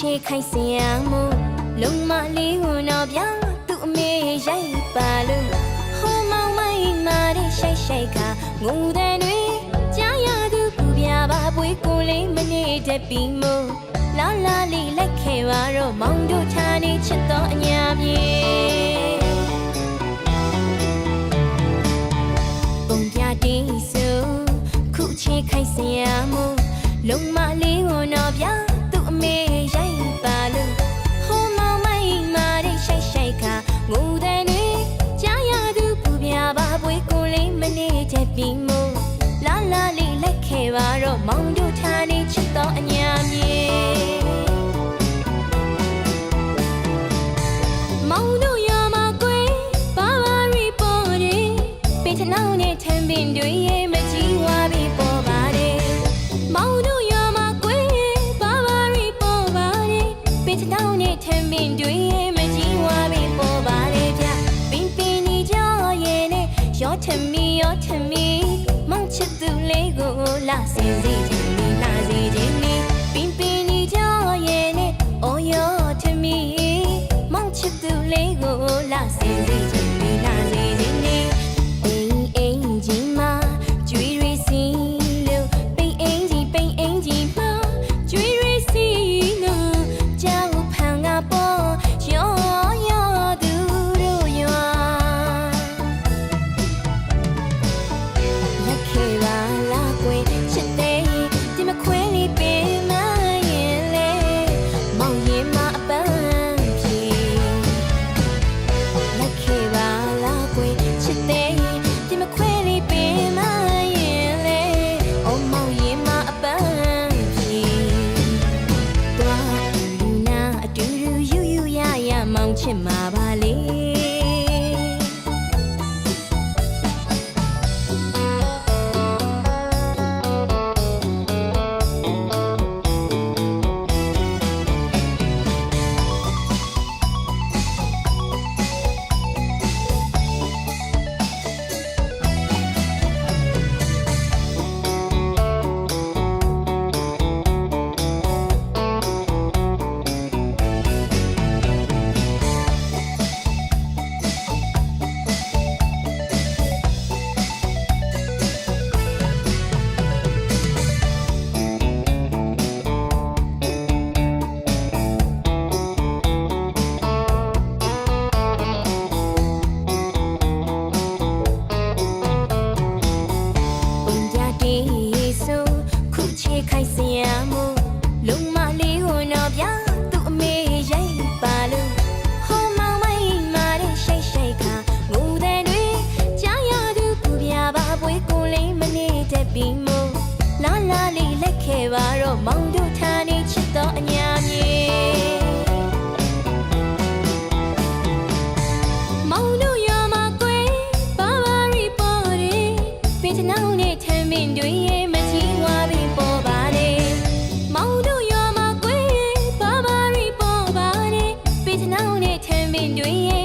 ချေခိုင်စင်ရမို့လုံမလေးကိုတော့ပြောင်းသူ့အမေရိုက်ပါလို့ဟိုမောင်မိုင်းမာတဲ့ရှိုက်ခါငုံတဲ့တွေကြားရသူပူပြပါပွေးကိုလေးမနေတတ်ပြီးမို့လာလေးလိုက်ခဲ့ပါတော့မောင်တို့ထားနေချစ်တော်အညာပြေပုံပြတေးဆိုခုချေခိုင်စင်ရမို့လုံမလေးကိုတော့ပြောင်းသူ့အမေရိုက်ပါလို့ဟိုမောင်မိုင်းမာတဲ့ရှိုက်ခါငုံတဲ့တွေကြားရသူပူပြပါပွေးကိုလေးမနေတတ်ပြီးမို့လာလေးလိုက်ခဲ့ပါတော့မောင်တို့ထားနေချစ်တော်အညာပြေမောင်တို့ရမှာကွယ်ဘာရီပေါ်တယ်ပင်ချနောင်းနဲ့ထမ်းပင်တွေရဲ့မကြီးဝါပြီးပေါ်ပါတယ်မောင်တို့ရမှာကွယ်ဘာရီပေါ်ပါတယ်ပင်ချနောင်းနဲ့ထမ်းပင်တွေရဲ့မကြီးဝါပြီးပေါ်ပါတယ်ဗျပင်နေကြရဲ့နဲ့ရောထမီမောင်ချစ်သူလေးကိုလာစင်စီခြင်းလာစီခြင်းပင်နေကြရဲ့နဲ့အော်ရောထမီမောင်ချစ်သူလေးကိုလာစင်စီခြင်းလာစီခြင်းအိမ်ကြီးမှာကျွေးရစီလို့ပိန်အင်ကြီးမှာကျွေးရစီလို့ကြောက်ဖန်ကပေါ်ရောသူတို့ရွာလက်ခေပါလာကွယ်ချစ်တဲ့ဒီမခွဲလေးပင်မရင်လေမောင်ရင်မအပန်းပြေလက်ခေပါလာကွယ်ချစ်တဲ့ဒီမခွဲလေးပင်မရင်လေအော်မောင်ရင်မအပန်းပြေသွားလူနာအတူတူယူရမောင်ချစ်မှာပါလေခိုင်စင်ရမို့လုံမလေးကိုတော့ပြောင်းသူ့အမေရိုက်ပါလို့ဟိုမောင်မိုင်းမာတဲ့ရှိုက်ခါငုံတဲ့တွေကြားရသူပူပြပါပွေးကိုလေးမနေတတ်ပြီးမို့လာလေးလိုက်ခဲ့ပါတော့မောင်တို့ထားနေချစ်တော်အညာပြေမောင်တို့ရမှာကွယ်ဘာရီပေါ်တယ်ပင်ချနောင်းနဲ့ထမ်းပင်တွေရဲ့မကြီးဝါပြီးပေါ်ပါတယ်မောင်တို့ရမှာကွယ်ဘာရီပေါ်ပါတယ်ပင်ချနောင်းနဲ့ထမ်းပင်တွေရဲ့